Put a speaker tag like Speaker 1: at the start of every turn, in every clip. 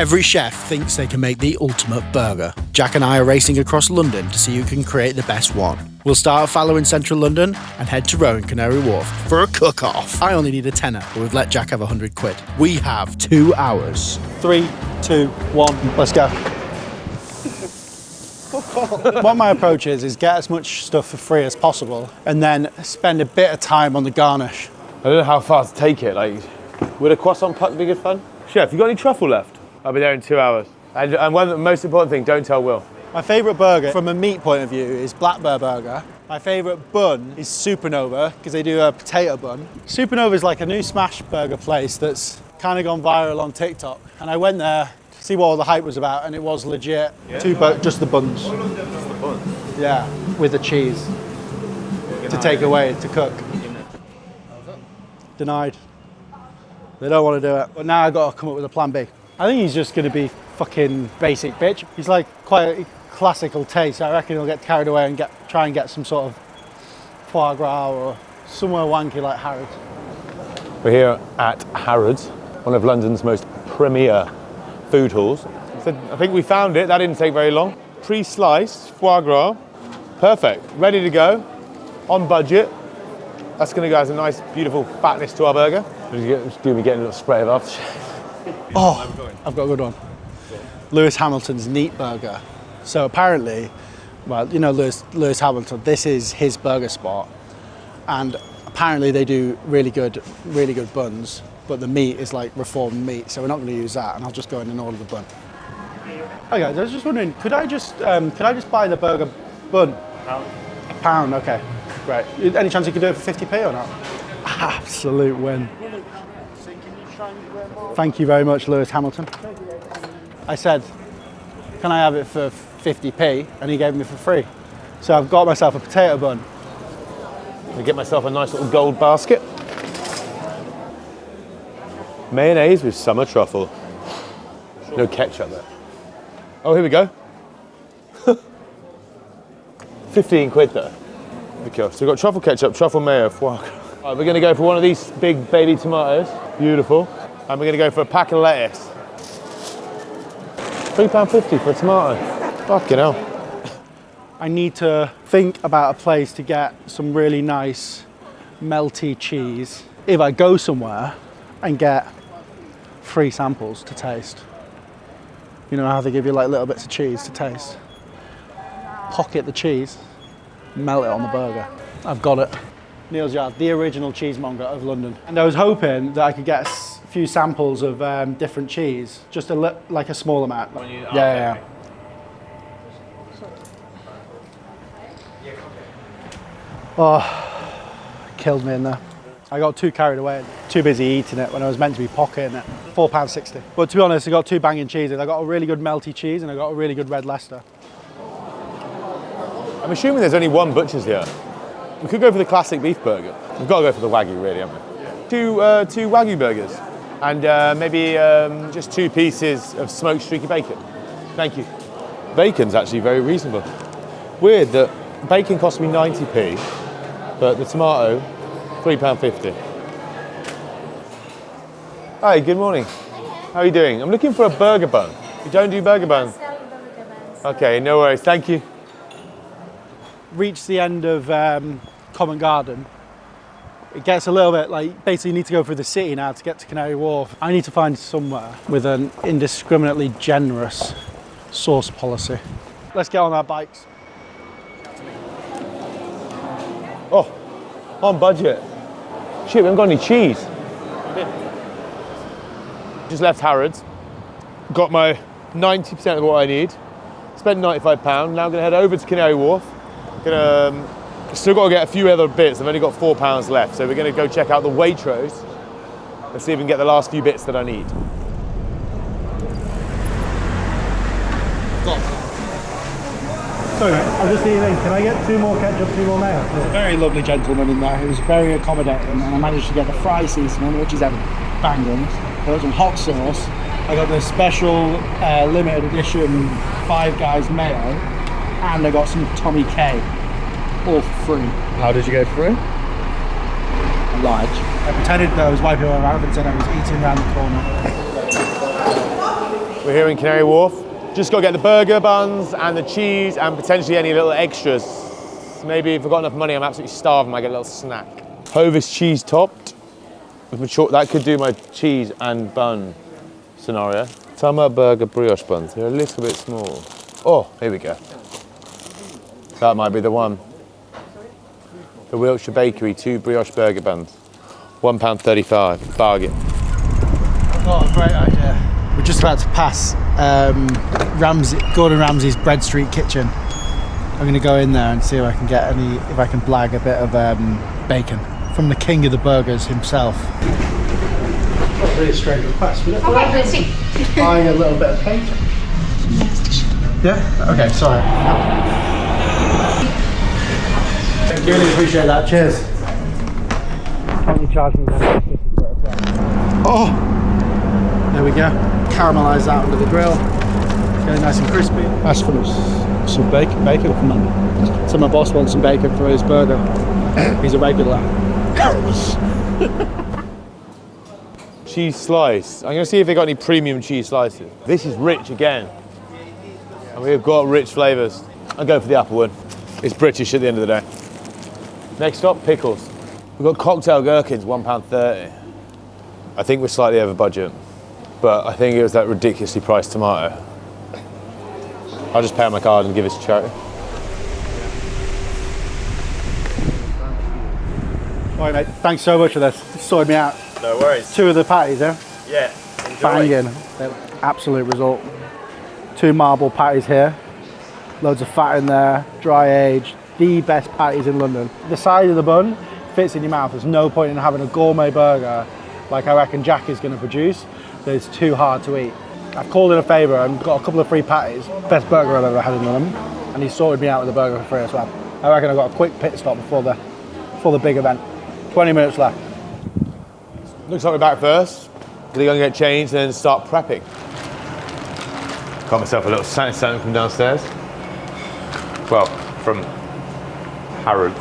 Speaker 1: Every chef thinks they can make the ultimate burger. Jack and I are racing across London to see who can create the best one. We'll start at Fallow in central London and head to Row in Canary Wharf for a cook-off. I only need a tenner, but we've let Jack have 100 quid. We have 2 hours.
Speaker 2: 3, 2, 1, let's go. What my approach is get as much stuff for free as possible and then spend a bit of time on the garnish.
Speaker 3: I don't know how far to take it. Like, would a croissant puck be good fun? Chef, you got any truffle left? I'll be there in 2 hours. And one of the most important thing, don't tell Will.
Speaker 2: My favourite burger from a meat point of view is Black Bear Burger. My favourite bun is Supernova because they do a potato bun. Supernova is like a new smash burger place that's kind of gone viral on TikTok. And I went there to see what all the hype was about and it was legit. Yeah. Just the buns.
Speaker 3: Just the buns?
Speaker 2: Yeah, with the cheese to take away to cook. Denied. They don't want to do it. But now I've got to come up with a plan B. I think he's just going to be fucking basic bitch. He's like quite a classical taste. I reckon he'll get carried away and try and get some sort of foie gras or somewhere wanky like Harrods.
Speaker 3: We're here at Harrods, one of London's most premier food halls. So I think we found it. That didn't take very long. Pre-sliced foie gras. Perfect. Ready to go. On budget. That's going to go as a nice, beautiful fatness to our burger. Just do me getting a little spray of aftershave.
Speaker 2: Oh, I've got a good one. Lewis Hamilton's Neat Burger. So apparently, well, you know Lewis Hamilton, this is his burger spot. And apparently they do really good buns, but the meat is like reformed meat, so we're not going to use that, and I'll just go in and order the bun. Hey guys, I was just wondering, could I just buy the burger bun? A pound, okay, great. Any chance you could do it for 50p or not? Absolute win. Thank you very much, Lewis Hamilton. I said, can I have it for 50p? And he gave me for free. So I've got myself a potato bun.
Speaker 3: I get myself a nice little gold basket. Mayonnaise with summer truffle. No ketchup there. Oh, here we go. 15 quid though. Okay, so we've got truffle ketchup, truffle mayo, foie gras. Right, we're going to go for one of these big baby tomatoes. Beautiful. And we're going to go for a pack of lettuce. £3.50 for a tomato. Fucking hell.
Speaker 2: I need to think about a place to get some really nice melty cheese. If I go somewhere and get free samples to taste. You know how they give you like little bits of cheese to taste? Pocket the cheese, melt it on the burger. I've got it. Neil's Yard, the original cheesemonger of London. And I was hoping that I could get a few samples of different cheese, just like a small amount. Yeah. Oh, killed me in there. I got too carried away, too busy eating it when I was meant to be pocketing it. £4.60. But to be honest, I got two banging cheeses. I got a really good melty cheese and I got a really good red Leicester.
Speaker 3: I'm assuming there's only one butcher's here. We could go for the classic beef burger. We've got to go for the Wagyu, really, haven't we? Yeah. Two Wagyu burgers. And maybe just 2 pieces of smoked streaky bacon. Thank you. Bacon's actually very reasonable. Weird that bacon cost me 90p, but the tomato, £3.50. Hi, good morning. How are you doing? I'm looking for a burger bun. You don't do burger buns? Okay, no worries, thank you.
Speaker 2: Reach the end of Covent Garden. It gets a little bit like, basically you need to go through the city now to get to Canary Wharf. I need to find somewhere with an indiscriminately generous sauce policy. Let's get on our bikes.
Speaker 3: Oh, on budget. Shit, we haven't got any cheese. Just left Harrods, got my 90% of what I need, spent £95, now I'm gonna head over to Canary Wharf. Still got to get a few other bits. I've only got £4 left, so we're going to go check out the Waitrose and see if we can get the last few bits that I need.
Speaker 2: Sorry mate, I'm just eating. Can I get 2 more ketchup, 2 more mayo? There's a very lovely gentleman in there who was very accommodating, and I managed to get the fry seasoning, which is banging. I got some hot sauce. I got the special limited edition Five Guys mayo, and I got some Tommy K. All for free.
Speaker 3: How did you go for it?
Speaker 2: Large. I pretended that I was wiping my mouth and said I was eating around the corner.
Speaker 3: We're here in Canary Wharf. Just got to get the burger buns and the cheese and potentially any little extras. Maybe if I've got enough money, I'm absolutely starving, I might get a little snack. Hovis cheese topped. With mature, that could do my cheese and bun scenario. Tama burger brioche buns. They're a little bit small. Oh, here we go. That might be the one. The Wiltshire Bakery, 2 brioche burger buns. £1.35, bargain.
Speaker 2: I've got a great idea. We're just about to pass Gordon Ramsay's Bread Street kitchen. I'm going to go in there and see if I can get if I can blag a bit of bacon from the king of the burgers himself. That's a really strange request. Buy a little bit of bacon. Yeah? Okay, sorry. Really appreciate that. Cheers. Only charge me Oh! There we go. Caramelize that under the grill. It's getting nice and crispy. Ask for some bacon from them. So my boss wants some bacon for his burger. He's a regular.
Speaker 3: Cheese slice. I'm going to see if they got any premium cheese slices. This is rich again. And we've got rich flavours. I'll go for the apple one. It's British at the end of the day. Next stop, pickles. We've got cocktail gherkins, £1.30. I think we're slightly over budget, but I think it was that ridiculously priced tomato. I'll just pay on my card and give it to charity.
Speaker 2: All right, mate. Thanks so much for this. You sorted me out.
Speaker 3: No worries.
Speaker 2: 2 of the patties, yeah?
Speaker 3: Yeah, enjoy.
Speaker 2: Banging. Absolute result. 2 marble patties here. Loads of fat in there, dry aged. The best patties in London. The side of the bun fits in your mouth. There's no point in having a gourmet burger like I reckon Jack is going to produce. It's too hard to eat. I've called in a favour and got a couple of free patties. Best burger I've ever had in London. And he sorted me out with the burger for free as well. I reckon I've got a quick pit stop before the big event. 20 minutes left.
Speaker 3: Looks like we're back first. Gonna go and get changed and then start prepping. Got myself a little Santa from downstairs. Well, from Harrods.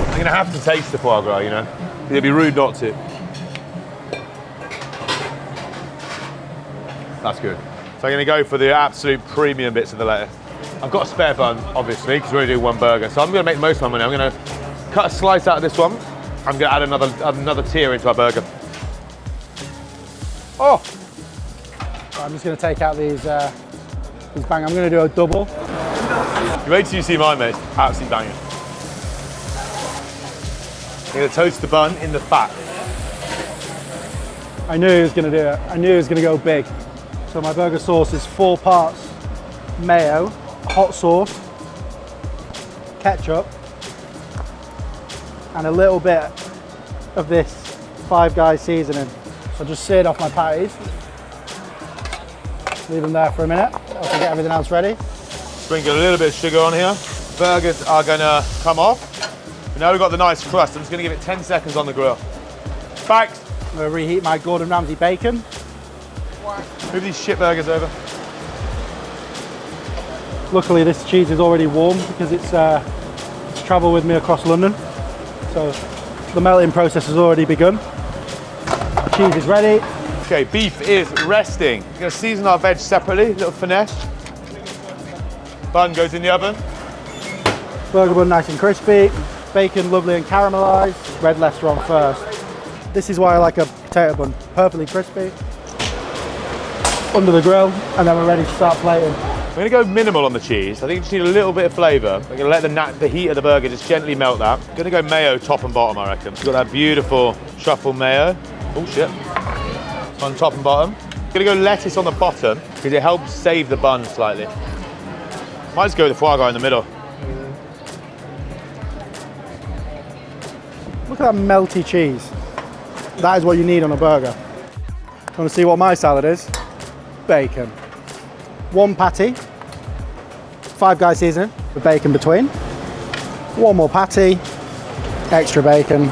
Speaker 3: I'm gonna have to taste the foie gras, you know. It'd be rude not to. That's good. So I'm gonna go for the absolute premium bits of the lettuce. I've got a spare bun, obviously, because we're only doing 1 burger. So I'm gonna make the most of my money. I'm gonna cut a slice out of this one. I'm gonna add another tier into our burger. Oh!
Speaker 2: I'm just gonna take out these bang. I'm gonna do a double.
Speaker 3: You wait till you see mine, mate. Absolutely banging. I'm gonna toast the bun in the fat.
Speaker 2: I knew he was gonna do it. I knew he was gonna go big. So my burger sauce is 4 parts mayo, hot sauce, ketchup, and a little bit of this Five Guys seasoning. So just seared off my patties. Leave them there for a minute. I can get everything else ready.
Speaker 3: Sprinkle a little bit of sugar on here. Burgers are gonna come off. But now we've got the nice crust. I'm just gonna give it 10 seconds on the grill. Backed.
Speaker 2: I'm gonna reheat my Gordon Ramsay bacon.
Speaker 3: Move these shit burgers over.
Speaker 2: Luckily this cheese is already warm because it's travelled with me across London. So the melting process has already begun. The cheese is ready.
Speaker 3: Okay, beef is resting. We're gonna season our veg separately, little finesse. Bun goes in the oven.
Speaker 2: Burger bun nice and crispy. Bacon lovely and caramelised. Red restaurant first. This is why I like a potato bun. Perfectly crispy. Under the grill, and then we're ready to start plating.
Speaker 3: We're gonna go minimal on the cheese. I think you just need a little bit of flavour. We're gonna let the heat of the burger just gently melt that. Gonna go mayo top and bottom, I reckon. We've got that beautiful truffle mayo. Oh shit. On top and bottom. Gonna go lettuce on the bottom because it helps save the bun slightly. Might just go with the foie gras in the middle.
Speaker 2: Look at that melty cheese. That is what you need on a burger. Want to see what my salad is? Bacon. 1 patty, Five Guys seasoning with bacon between. 1 more patty, extra bacon.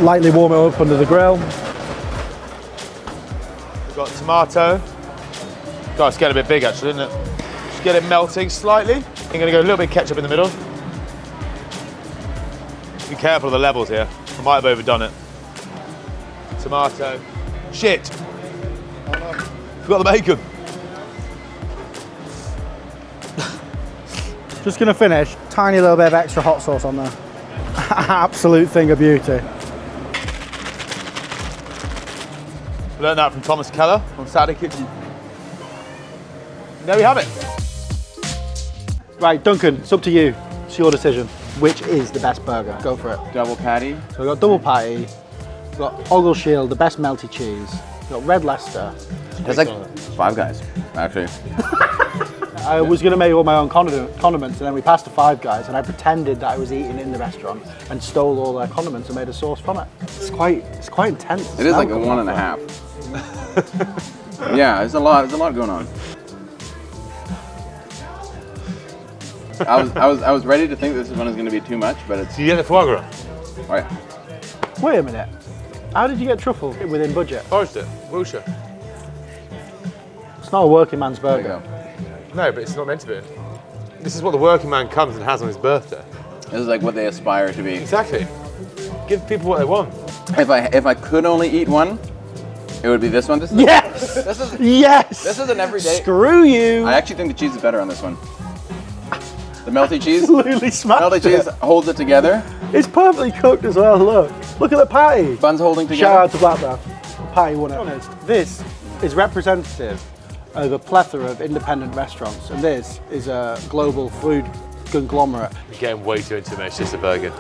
Speaker 2: Lightly warm it up under the grill.
Speaker 3: We've got tomato. God, it's getting a bit big actually, isn't it? Just get it melting slightly. I'm gonna go a little bit of ketchup in the middle. Be careful of the levels here. I might have overdone it. tomato. Shit! Forgot the bacon.
Speaker 2: Just gonna finish, tiny little bit of extra hot sauce on there. Absolute thing of beauty.
Speaker 3: Learned that from Thomas Keller on Saturday Kitchen. There we have it.
Speaker 2: Right, Duncan, it's up to you. It's your decision. Which is the best burger? Go for it.
Speaker 4: Double patty.
Speaker 2: So we've got double patty, we've got Ogleshield, the best melty cheese, we've got Red Leicester.
Speaker 4: It's like Five Guys, actually.
Speaker 2: I was going to make all my own condiments, and then we passed to Five Guys, and I pretended that I was eating in the restaurant and stole all their condiments and made a sauce from it. It's quite intense.
Speaker 4: It is like a 1.5. Yeah, there's a lot going on. I was ready to think this one is going to be too much, but it's.
Speaker 3: Do you get the foie gras?
Speaker 4: Oh yeah.
Speaker 2: Wait a minute. How did you get truffle within budget?
Speaker 3: Forrester, Wilshire.
Speaker 2: It's not a working man's
Speaker 4: There you
Speaker 2: burger.
Speaker 4: go.
Speaker 3: No, but it's not meant to be. This is what the working man comes and has on his birthday.
Speaker 4: This is like what they aspire to be.
Speaker 3: Exactly. Give people what they want.
Speaker 4: If I could only eat one, it would be this one. This is
Speaker 2: Yes! Yes!
Speaker 4: This is an everyday.
Speaker 2: Screw you!
Speaker 4: I actually think the cheese is better on this one. The melty cheese.
Speaker 2: Absolutely smashed
Speaker 4: Melty cheese
Speaker 2: it.
Speaker 4: holds it together.
Speaker 2: It's perfectly cooked as well, look. Look at the patty.
Speaker 4: Buns holding together.
Speaker 2: Shout out to Blackburn. The patty won it. This is representative of a plethora of independent restaurants, and this is a global food conglomerate.
Speaker 3: You're getting way too into it, it's just a burger.